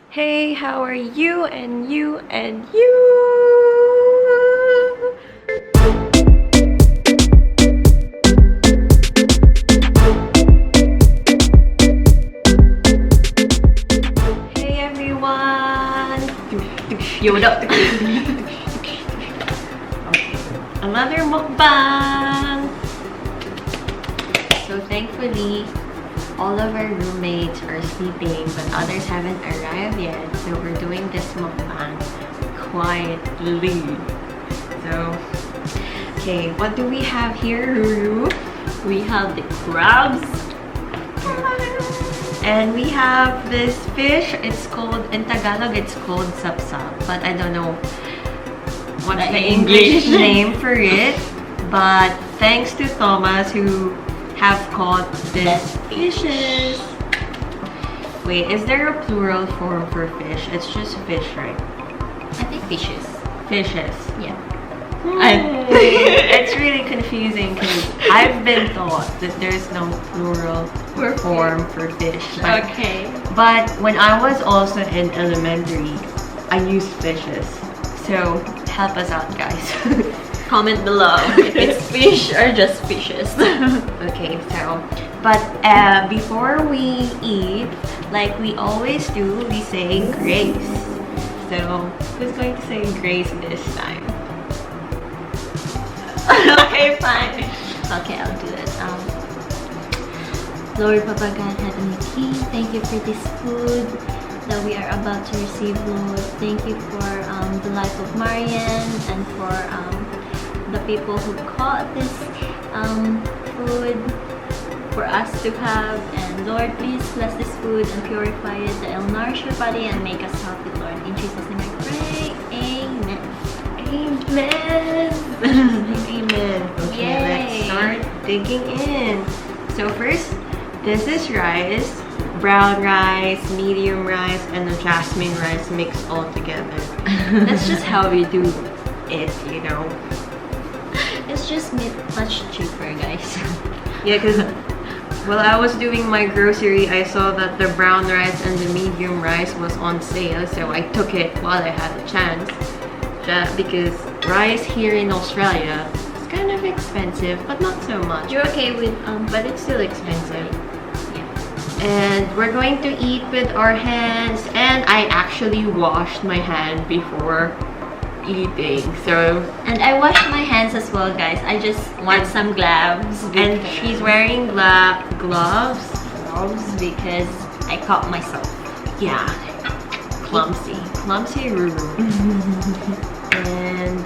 Hey, how are you and you and you? Hey everyone! Yoda! Another mukbang! So thankfully, all of our roommates are sleeping, but others haven't arrived yet. So we're doing this mukbang quietly. So, okay, what do we have here, Ruru? We have the crabs. And we have this fish. It's called, in Tagalog, it's called sapsap. But I don't know what's the English name for it. But thanks to Thomas who have caught this fishes. Wait, is there a plural form for fish? It's just fish, right? I think fishes. Fishes. Yeah. It's really confusing because I've been taught that there's no plural form for fish. But when I was also in elementary, I used fishes. So help us out, guys. Comment below if it's fish or just fishes. Okay, so, but before we eat, like we always do, we say grace. So, who's going to say grace this time? Okay, fine. Okay, I'll do it. Lord Papa God, Heavenly King, thank you for this food that we are about to receive, Lord. Thank you for the life of Marian and for the people who caught this food for us to have. And Lord, please bless this food and purify it, that it will nourish your body and make us healthy, Lord. In Jesus' name I pray. Amen. Amen. Amen. Okay, Yay. let's start digging in. So first, this is rice, brown rice, medium rice, and the jasmine rice mixed all together. That's just how we do it, you know. It's just much cheaper, guys. Yeah, because while I was doing my grocery, I saw that the brown rice and the medium rice was on sale, so I took it while I had a chance. Because rice here in Australia is kind of expensive, but not so much. You're okay with But it's still expensive. yeah. And we're going to eat with our hands, and I actually washed my hand before eating. So, And I washed my hands as well, guys. I just want some gloves. and she's wearing gloves. Because I caught myself. Yeah, clumsy Ruru. And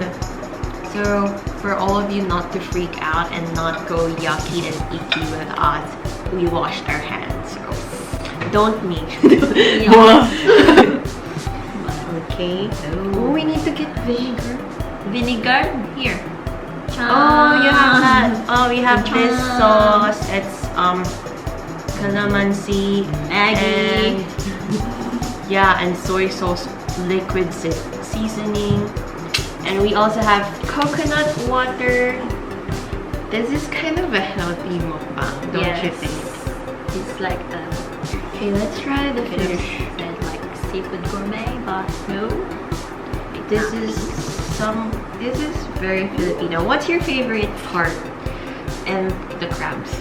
so for all of you not to freak out and not go yucky and icky with us, we washed our hands, so don't need Okay. Oh, we need to get vinegar. Vinegar? Here. Oh, you have that. Oh, we have this sauce. It's calamansi, Maggi. and yeah, and soy sauce liquid seasoning. And we also have coconut water. This is kind of a healthy mukbang, don't you think? It's like the Okay, let's try the fish. said like seafood gourmet, but no. This is very Filipino. What's your favorite part? And the crabs.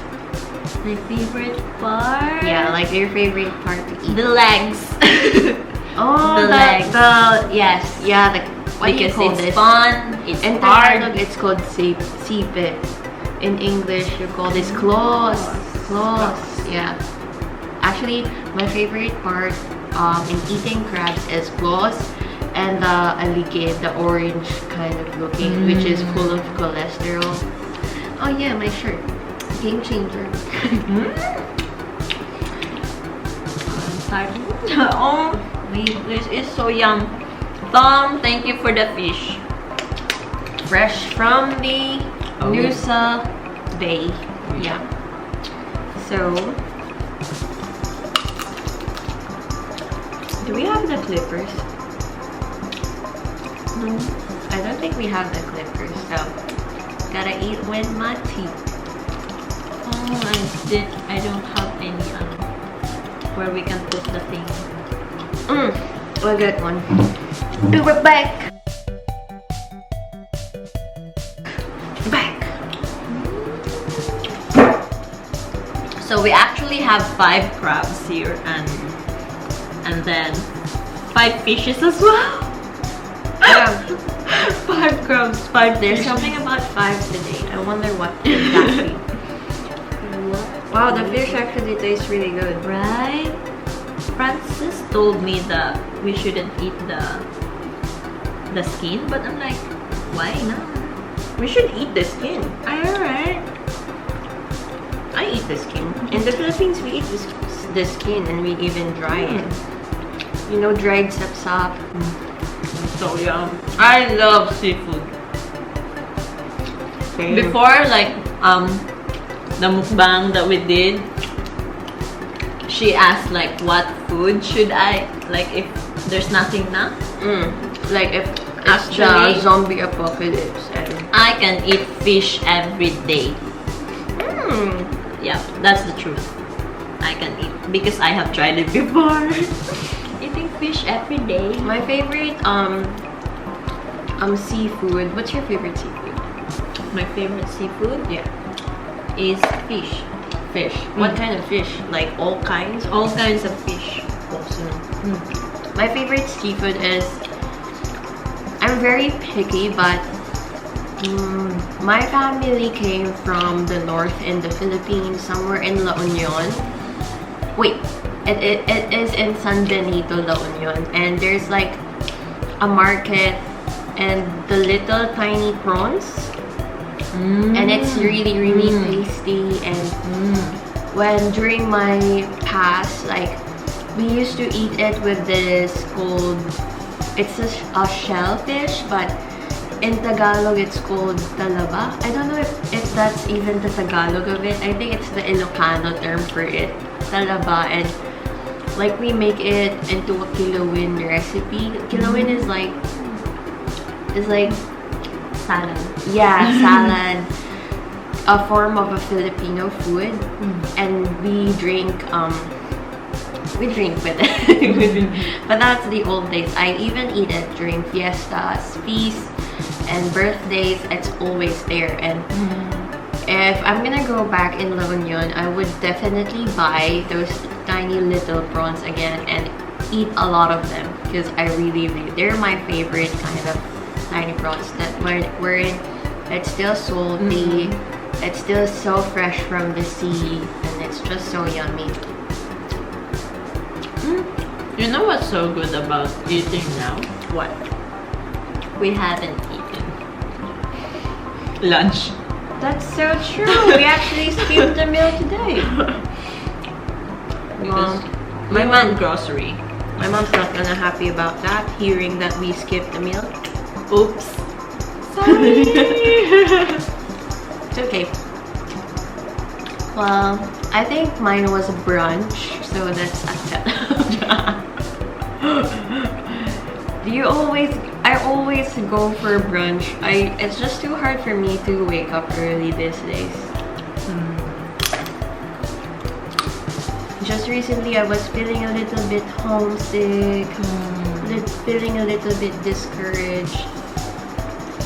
My favorite part. Yeah, like your favorite part to eat. the legs. Oh, the legs. Yes, yeah. What do you Because call it's this? fun. It's In hard. Tagalog, it's called sipit. In English, you call this claws. Claws. Yeah. Actually, my favorite part in eating crabs is claws and the aligid, the orange kind of looking, which is full of cholesterol. Oh yeah, my shirt. Game changer. Oh, this is so yum. Tom, thank you for the fish. Fresh from the Nusa Bay. Yeah. So, do we have the clippers? No. I don't think we have the clippers, so gotta eat with my teeth. Oh, I don't have any where we can put the thing. I'll get one. We're back. So we actually have 5 crabs here and then 5 fishes as well. Yeah. 5 crabs, 5 There's fishes. something about 5 today. I wonder what exactly. Wow, the fish actually tastes really good. Right? Francis told me that we shouldn't eat the skin, but I'm like, why not? We should eat the skin. Alright. I eat the skin. In the Philippines, we eat the skin and we even dry it. You know, dried sapsap. So yum. I love seafood. Same. Before, like, the mukbang that we did, she asked like, what food should I, like, if there's nothing na? Like if it's Actually, the zombie apocalypse and I can eat fish every day. Yeah, that's the truth. I can eat because I have tried it before. Eating fish every day. my favorite seafood. What's your favorite seafood? My favorite seafood Yeah. is fish. Fish. What kind of fish? Like all kinds? All kinds of fish. Awesome. My favorite seafood is, I'm very picky, but my family came from the north in the Philippines, somewhere in La Union. Wait, it is in San Benito, La Union, and there's like a market and the little tiny prawns, and it's really tasty. And when during my past, like, we used to eat it with this called, it's a shellfish, but in Tagalog it's called talaba. I don't know if that's even the Tagalog of it. I think it's the Ilocano term for it, talaba. And like, we make it into a kilawin recipe. Kilawin is like Salad. yeah, salad, a form of a Filipino food, and we drink with it. But that's the old days. I even eat it during fiestas, feasts, and birthdays. It's always there. And if I'm gonna go back in La Union, I would definitely buy those tiny little prawns again and eat a lot of them, because I really they're my favorite kind of tiny prawns that were it's still salty, it's still so fresh from the sea, and it's just so yummy. You know what's so good about eating now? What? We haven't eaten lunch. That's so true. We actually skipped the meal today. Because my we mom went grocery. My mom's not gonna happy about that, hearing that we skipped the meal. Oops. Sorry. It's okay. Well, I think mine was a brunch, so that's acceptable. I always go for brunch. It's just too hard for me to wake up early these days. Just recently I was feeling a little bit homesick, feeling a little bit discouraged,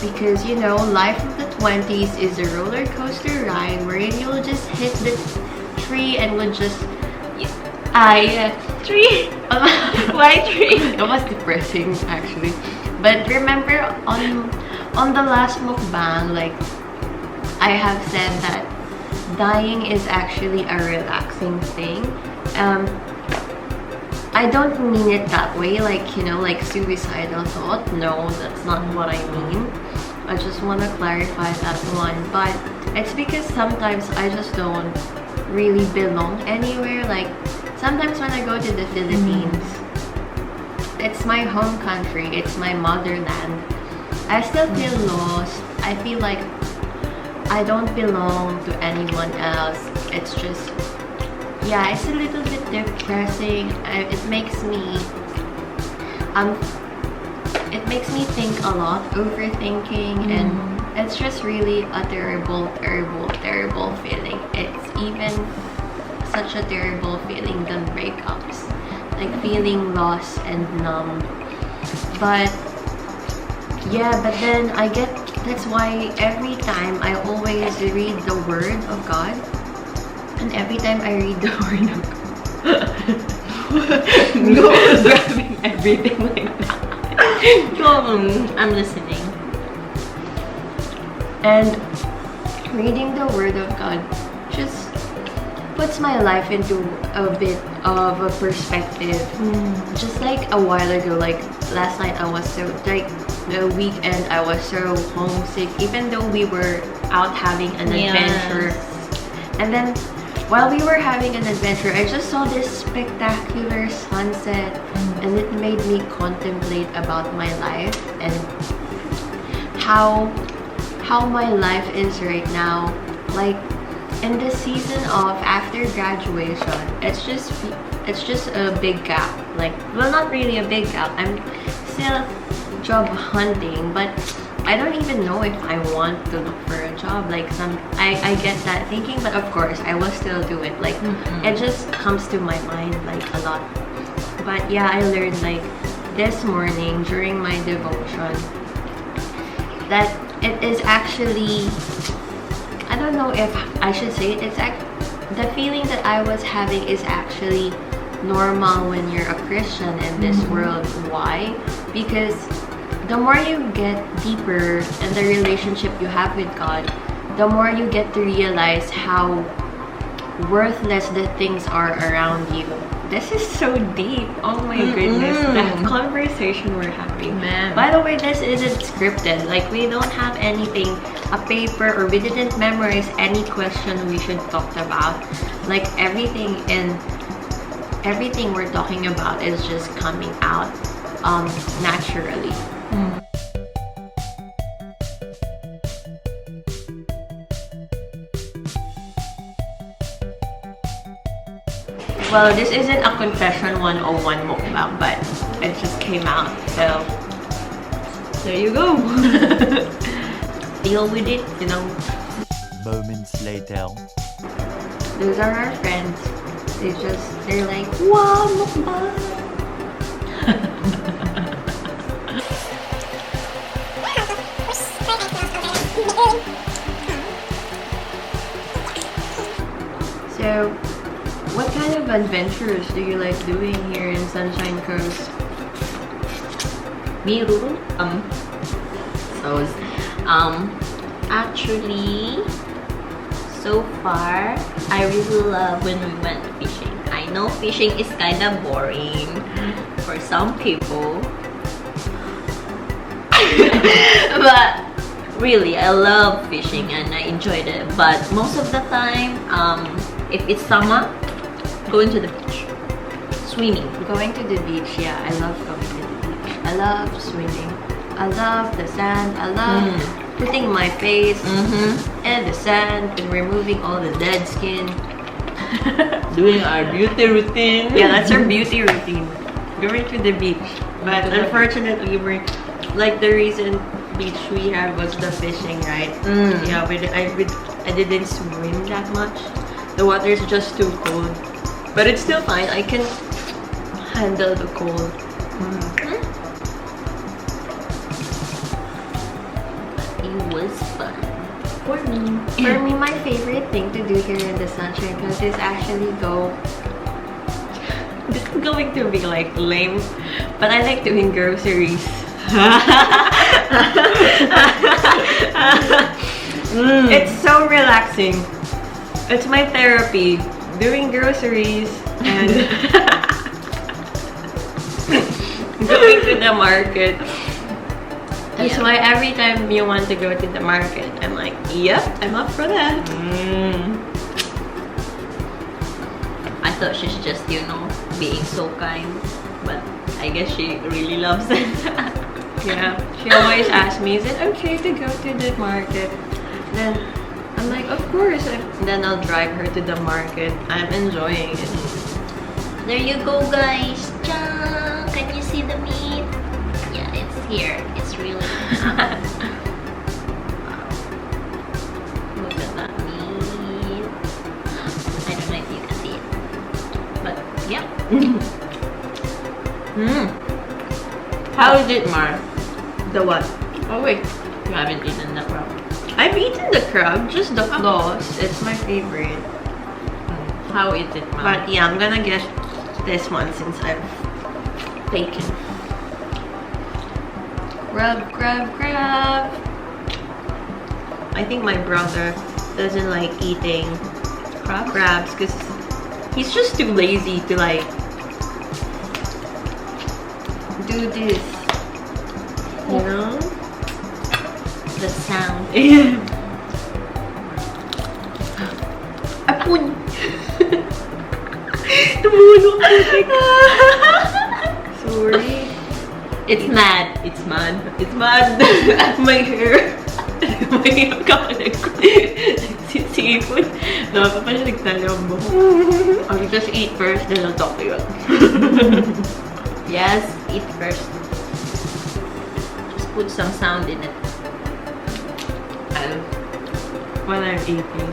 because, you know, life of the 20s is a roller coaster ride wherein you'll just hit the tree and would just tree. Why tree? That was depressing, actually. But remember on the last mukbang, like, I have said that dying is actually a relaxing thing. I don't mean it that way, like, you know, like suicidal thought. No, that's not what I mean. I just want to clarify that one. But it's because sometimes I just don't really belong anywhere. Like, sometimes when I go to the Philippines, it's my home country, it's my motherland. I still feel lost. I feel like I don't belong to anyone else. It's just, yeah, it's a little bit depressing. It makes me think a lot, overthinking, and it's just really a terrible feeling. It's even such a terrible feeling than breakups. like feeling lost and numb. But yeah, but then that's why every time I always read the Word of God, and every time I read the Word of God, no, grabbing everything like that. I'm listening. And reading the Word of God just puts my life into a bit of a perspective. Just like a while ago, like last night, I was so like the weekend, I was so homesick, even though we were out having an adventure. And then while we were having an adventure, I just saw this spectacular sunset, and it made me contemplate about my life and how my life is right now. Like in the season of after graduation, it's just a big gap. Like, well, not really a big gap. I'm still job hunting, but I don't even know if I want to look for a job. Like I get that thinking, but of course I will still do it. Like it just comes to my mind like a lot. But yeah, I learned like this morning during my devotion that it is actually, I don't know if I should say it, the feeling that I was having is actually normal when you're a Christian in this world. Why? Because the more you get deeper in the relationship you have with God, the more you get to realize how worthless the things are around you. This is so deep. Oh my goodness. That conversation we're having. Man. By the way, this isn't scripted. Like, we don't have anything, a paper, or we didn't memorize any question we should talk about. Like, everything we're talking about is just coming out naturally. Well, this isn't a Confession 101 mukbang, but it just came out, so there you go. Deal with it, you know. Moments later. Those are our friends. They're like, wow, mukbang. So, what kind of adventures do you like doing here in Sunshine Coast? Me, Ruru? Actually, so far, I really love when we went fishing. I know fishing is kind of boring for some people. But really, I love fishing and I enjoyed it. But most of the time, if it's summer, going to the beach, swimming. Going to the beach, yeah, I love going to the beach. I love swimming. I love the sand. I love putting my face in the sand and removing all the dead skin. Doing our beauty routine. Yeah, that's our beauty routine. Going to the beach. But unfortunately, we're like the recent beach we had was the fishing, right? Yeah, I didn't swim that much. The water is just too cold. But it's still fine. I can handle the cold. It was fun for me. For me, my favorite thing to do here in the Sunshine Coast is actually this is going to be like lame, but I like doing groceries. It's so relaxing. It's my therapy. Doing groceries and going to the market. That's why every time you want to go to the market, I'm like, yep, I'm up for that. I thought she's just, being so kind, but I guess she really loves it. Yeah, she always asks me, is it okay to go to the market? Then I'm like, of course. And then I'll drive her to the market. I'm enjoying it. There you go, guys. Cha! Can you see the meat? Yeah, it's here. It's really wow. Look at that meat. I don't know if you can see it, but yeah. How is it, Mar? The what? Oh wait, you haven't eaten the crab. I've eaten the crab, just the claws. It's my favorite. How is it, Mar? But yeah, I'm gonna get this one since I've taken. Grab, grab, grab. I think my brother doesn't like eating crabs because he's just too lazy to like do this. You know? The sound. Apun! Tumulong putik. Sorry. It's mad. It's mad. It's mad. My hair. May seafood. Napapalig tayo ang buhok. I'll just eat first, then I'll talk to you. Yes, eat first. Just put some sound in it. While I'm eating.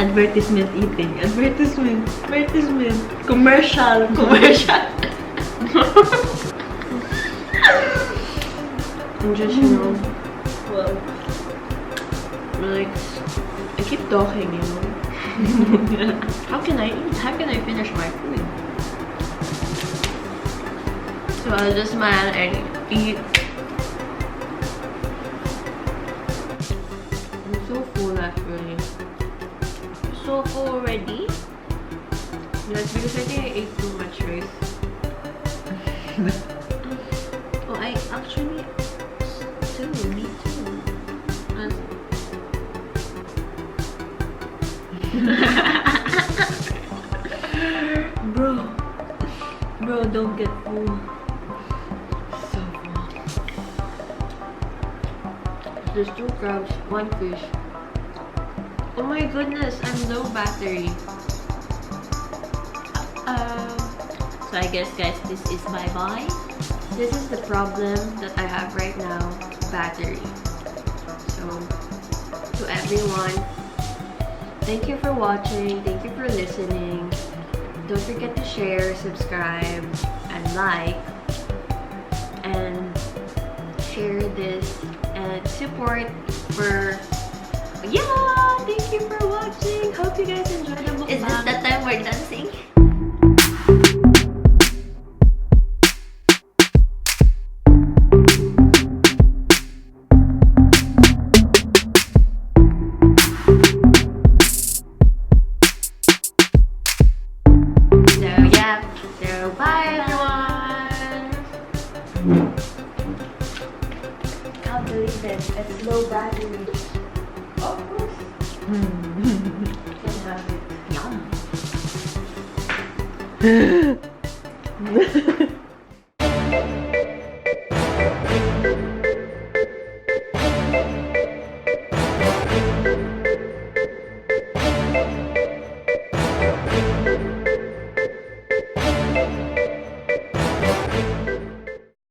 Advertisement eating. Advertisement. Advertisement. Commercial. Commercial. I'm just, you know, well, like, I keep talking, you know. How can I eat? How can I finish my food? So I'll just smile and eat. I'm so full actually. So full already? Yes, because I think I ate too much rice. Oh, I actually too. Me too. Bro, don't get full. So full. There's 2 crabs, 1 fish. Oh my goodness, I'm low battery. So I guess, guys, this is bye-bye. This is the problem that I have right now, battery. So, to everyone, thank you for watching, thank you for listening. Don't forget to share, subscribe, and like, and share this, and support for, yeah, thank you for watching. Hope you guys enjoy the mukbang. Is this the time we're dancing? So bye everyone! Can't believe it. It's low battery. Of course. Can have it. Yum.